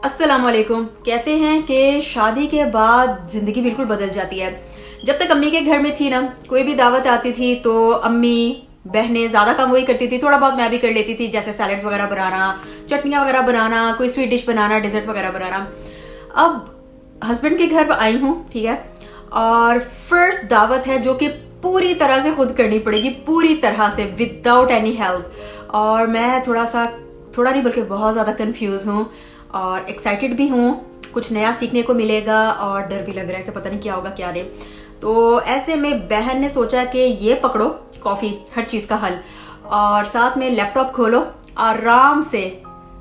अस्सलाम वालेकुम। कहते हैं कि शादी के बाद जिंदगी बिल्कुल बदल जाती है। जब तक अम्मी के घर में थी ना, कोई भी दावत आती थी तो अम्मी बहनें ज्यादा काम वही करती थी, थोड़ा बहुत मैं भी कर लेती थी, जैसे सैलड्स वगैरह बनाना, चटनियां वगैरह बनाना, कोई स्वीट डिश बनाना, डेजर्ट वगैरह बनाना। अब हस्बैंड के घर आई हूँ, ठीक है, और फर्स्ट दावत है जो कि पूरी तरह से खुद करनी पड़ेगी, पूरी तरह से विदाउट एनी हेल्प। और मैं थोड़ा नहीं बल्कि बहुत ज्यादा कंफ्यूज हूँ और एक्साइटेड भी हूँ। कुछ नया सीखने को मिलेगा और डर भी लग रहा है कि पता नहीं क्या होगा क्या नहीं। तो ऐसे में बहन ने सोचा कि ये पकड़ो कॉफी, हर चीज का हल, और साथ में लैपटॉप खोलो, आराम से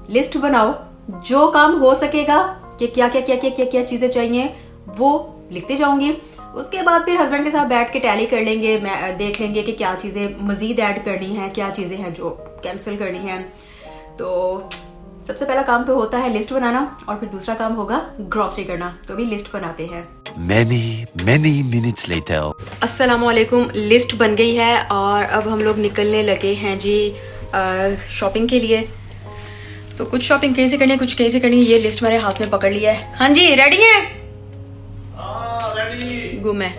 लिस्ट बनाओ, जो काम हो सकेगा कि क्या क्या क्या क्या क्या क्या चीजें चाहिए वो लिखते जाऊंगी। उसके बाद फिर हस्बैंड के साथ बैठ के टैली कर लेंगे, देख लेंगे कि क्या चीजें मजीद ऐड करनी है, क्या चीजें हैं जो कैंसिल करनी है। तो सबसे पहला काम तो होता है लिस्ट बनाना और फिर दूसरा काम होगा ग्रोसरी करना। तो भी लिस्ट बनाते हैं। Many minutes later. अस्सलाम वालेकुम। लिस्ट बन गई है और अब हम लोग निकलने लगे हैं जी शॉपिंग के लिए। तो कुछ शॉपिंग कहीं से करनी है, कुछ कहीं से करनी है। ये लिस्ट मेरे हाथ में पकड़ लिया है। हाँ जी, रेडी है? रेडी। गुम है।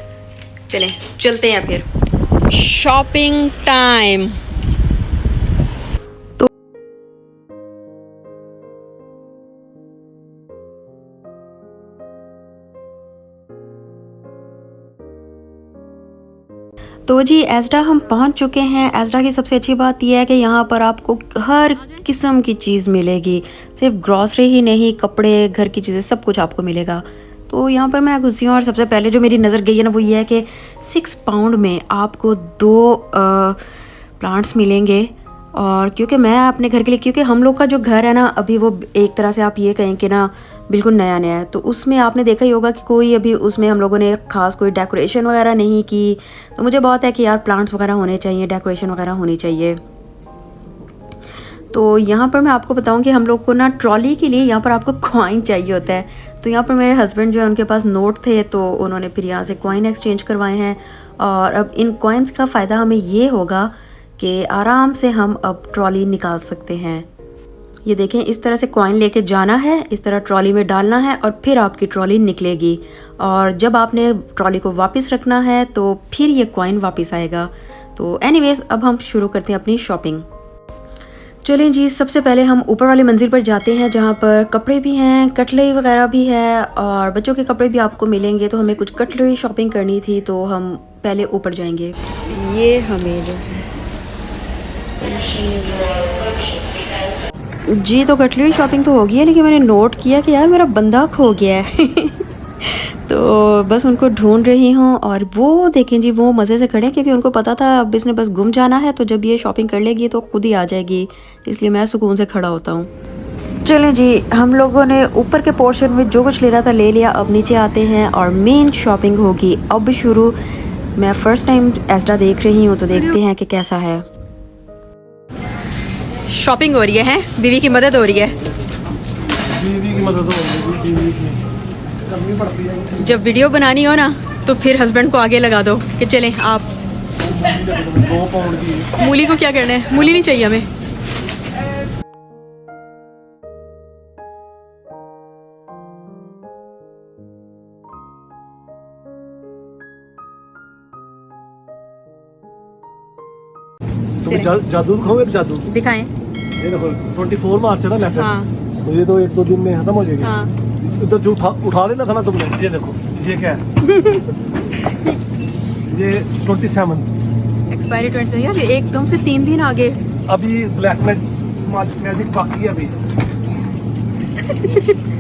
चलते हैं फिर। Shopping time. तो जी एज़डा हम पहुंच चुके हैं। एज़डा की सबसे अच्छी बात यह है कि यहाँ पर आपको हर किस्म की चीज़ मिलेगी, सिर्फ ग्रॉसरी ही नहीं, कपड़े, घर की चीज़ें, सब कुछ आपको मिलेगा। तो यहाँ पर मैं घुसी हूँ और सबसे पहले जो मेरी नज़र गई है ना वो ये है कि 6 पाउंड में आपको 2 प्लांट्स मिलेंगे। और क्योंकि मैं अपने घर के लिए, क्योंकि हम लोग का जो घर है ना अभी वो एक तरह से आप ये कहें कि ना बिल्कुल नया नया है, तो उसमें आपने देखा ही होगा कि कोई अभी उसमें हम लोगों ने ख़ास कोई डेकोरेशन वगैरह नहीं की। तो मुझे बहुत है कि यार प्लांट्स वगैरह होने चाहिए, डेकोरेशन वगैरह होनी चाहिए। तो यहाँ पर मैं आपको बताऊँ कि हम लोग को ना ट्रॉली के लिए यहाँ पर आपको कॉइन चाहिए होता है। तो यहाँ पर मेरे हस्बैंड जो है उनके पास नोट थे, तो उन्होंने फिर यहाँ से कॉइन एक्सचेंज करवाए हैं। और अब इन कॉइन्स का फ़ायदा हमें ये होगा कि आराम से हम अब ट्रॉली निकाल सकते हैं। ये देखें, इस तरह से कॉइन लेके जाना है, इस तरह ट्रॉली में डालना है और फिर आपकी ट्रॉली निकलेगी। और जब आपने ट्रॉली को वापस रखना है तो फिर ये कॉइन वापस आएगा। तो एनीवेज अब हम शुरू करते हैं अपनी शॉपिंग। चलें जी, सबसे पहले हम ऊपर वाली मंजिल पर जाते हैं जहाँ पर कपड़े भी हैं, कटलरी वगैरह भी है और बच्चों के कपड़े भी आपको मिलेंगे। तो हमें कुछ कटलरी शॉपिंग करनी थी, तो हम पहले ऊपर जाएंगे। ये हमें जो है जी, तो कटलरी शॉपिंग तो हो गई है, लेकिन मैंने नोट किया कि यार मेरा बंदा खो गया है तो बस उनको ढूंढ रही हूँ। और वो देखें जी, वो मज़े से खड़े हैं क्योंकि उनको पता था अब इसने बस गुम जाना है, तो जब ये शॉपिंग कर लेगी तो खुद ही आ जाएगी, इसलिए मैं सुकून से खड़ा होता हूँ। चलें जी, हम लोगों ने ऊपर के पोर्शन में जो कुछ लेना था ले लिया। अब नीचे आते हैं और मेन शॉपिंग होगी अब शुरू। मैं फ़र्स्ट टाइम एज़डा देख रही हूँ, तो देखते हैं कि कैसा है। शॉपिंग हो रही है, बीवी की मदद हो रही है। बीवी की मदद हो रही है, बीवी की करनी पड़ती है। जब वीडियो बनानी हो ना तो फिर हस्बैंड को आगे लगा दो कि चलें आप। 2 पाउंड की मूली को क्या करना है? मूली नहीं चाहिए हमें। तो जादू दिखाओ, एक जादू दिखाएं। ये देखो 24 मार्च है ना लेफ्ट। हाँ। तो ये तो 1-2 दिन में खत्म हो जाएगी। हाँ। इधर से उठा लेना था ना तुमने। ये देखो, ये क्या है ये 27 एक्सपायरी 20 यार, ये एकदम से 3 दिन आगे। अभी ब्लैक मैजिक बाकी है अभी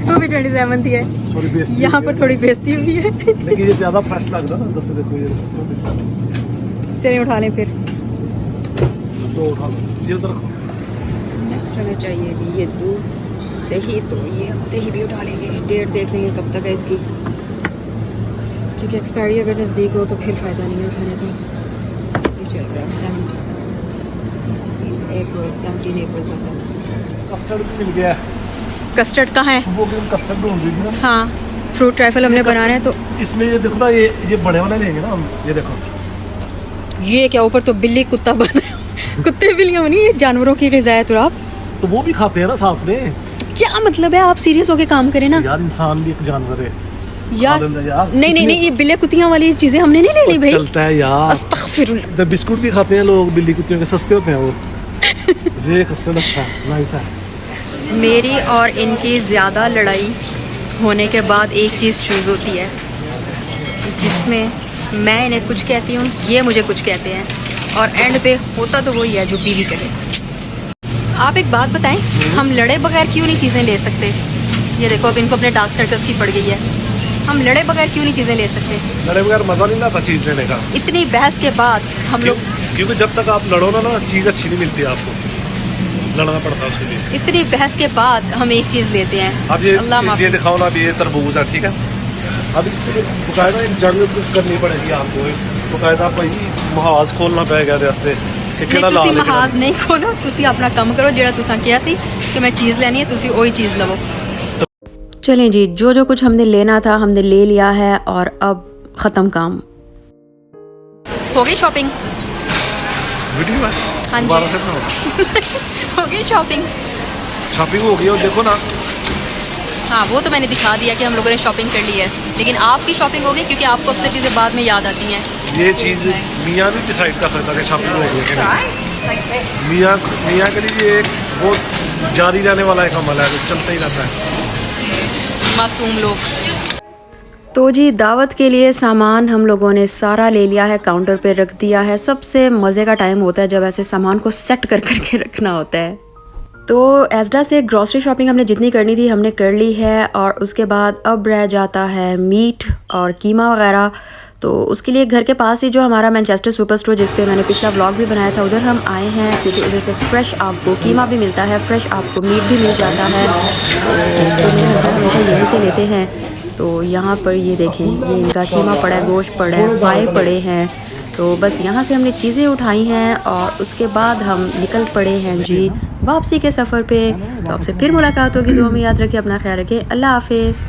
तो भी 27 थी है। सॉरी, बेइज्जती यहाँ पर थोड़ी बेइज्जती हुई है लेकिन ये ज्यादा फ्रेश लग रहा है ना। इधर से देखो, ये चलिए उठा लें फिर। तो उठा लो, ये उधर रखो। नेक्स्ट हमें चाहिए जी ये दूध, दही। तो ये दही भी उठा लेंगे, डेट देख लेंगे कब तक है इसकी, क्योंकि एक्सपायरी अगर नज़दीक हो तो फिर फ़ायदा नहीं है उठाने का। ये चल रहा है 17 अप्रैल तक। कस्टर्ड भी मिल गया है। कस्टर्ड कहाँ है? सुबह के कस्टर्ड ढूंढ रही थी ना। हाँ, फ्रूट ट्राइफल हमने बनाना है। तो इसमें ये देखो ना, ये बड़े वाले लेंगे ना हम। ये देखो, ये क्या ऊपर तो बिल्ली कुत्ता बना कुत्ते बिल्लियाँ बनी, ये जानवरों की ग़िज़ा है। तो आप तो वो भी खाते हैं ना साथ में। क्या मतलब है, आप सीरियस होके काम करें ना यार इंसान भी एक जानवर है। यार। खा लेंदा यार। नहीं नहीं नहीं, ये बिल्ली कुत्तियां वाली चीजें हमने नहीं लेनी भाई। चलता है यार। अस्तगफिरुल्लाह। इधर बिस्कुट भी खाते हैं लोग, बिल्ली कुत्तियों के सस्ते होते हैं वो। ये कस्टर्ड अच्छा है, नाइस है। मेरी और इनकी ज़्यादा लड़ाई होने के बाद एक चीज़ चूज़ होती है, जिसमें मैं इन्हें कुछ कहती हूँ, ये मुझे कुछ कहते हैं, और एंड पे होता तो वही है जो बीवी कहे। आप एक बात बताएं, हम लड़े बगैर क्यों नहीं चीज़ें ले सकते? ये देखो अब इनको अपने डार्क सर्कल्स की पड़ गई है। हम लड़े बगैर क्यों नहीं चीज़ें ले सकते? लड़े बगैर मजा नहीं आता चीज लेने का। इतनी बहस के बाद हम लोग, क्योंकि जब तक आप लड़ो ना चीज अच्छी नहीं मिलती आपको, लड़ना पड़ता है उसके लिए। इतनी बहस के बाद हम एक चीज़ लेते हैं। अब अल्लाह माफ़। ये दिखाओ ना, अब ये तरबूज है, ठीक है। अब इसके बकायदा एक जंग करनी पड़ेगी आपको, बकायदा भाई महाज खोलना पड़ेगा रास्ते। नहीं तुसी महाज नहीं खोलो, तुसी अपना काम करो जेड़ा तुसा किया सी कि मैं चीज़ लेनी है, तुसी वही चीज़ लवो। चलें जी, जो जो कुछ हमने लेना था हमने ले लिया है और अब ख़त्म काम। हो गई शॉपिंग? वीडियो है। हाँ जी। दोबारा से बनाओ। हो गई शॉपिंग? शॉपिंग हो गई और देखो ना। हाँ वो तो मैंने दिखा दिया कि हम लोगों ने शॉपिंग कर ली है, लेकिन आपकी शॉपिंग हो गई? क्योंकि आपको अक्सर चीज़ें बाद में याद आती हैं। ये चीज़ मियाँ भी डिसाइड कर सकता है कि शॉपिंग हो गई है कि नहीं। मियाँ के लिए एक बहुत जारी रहने वाला एक अमल है, जो चलता ही रहता है। मासूम लोग। तो जी दावत के लिए सामान हम लोगों ने सारा ले लिया है, काउंटर पे रख दिया है। सबसे मज़े का टाइम होता है जब ऐसे सामान को सेट कर करके रखना होता है। तो एजडा से ग्रॉसरी शॉपिंग हमने जितनी करनी थी हमने कर ली है, और उसके बाद अब रह जाता है मीट और कीमा वगैरह। तो उसके लिए घर के पास ही जो हमारा मैनचेस्टर सुपर स्टोर, जिस पे मैंने पिछला व्लॉग भी बनाया था, उधर हम आए हैं, क्योंकि उधर से फ्रेश आपको कीमा भी मिलता है, फ्रेश आपको मीट भी मिल जाता है। तो मेरे हस्बैंड हमेशा यहीं से लेते हैं। तो यहाँ पर ये देखें, ये इनका कीमा पड़ा है, गोश्त पड़ा है, पाए पड़े हैं। तो बस यहाँ से हमने चीज़ें उठाई हैं और उसके बाद हम निकल पड़े हैं जी वापसी के सफ़र पे। तो आपसे फिर मुलाकात होगी, तो हमें याद रखिए, अपना ख्याल रखें। अल्लाह हाफिज़।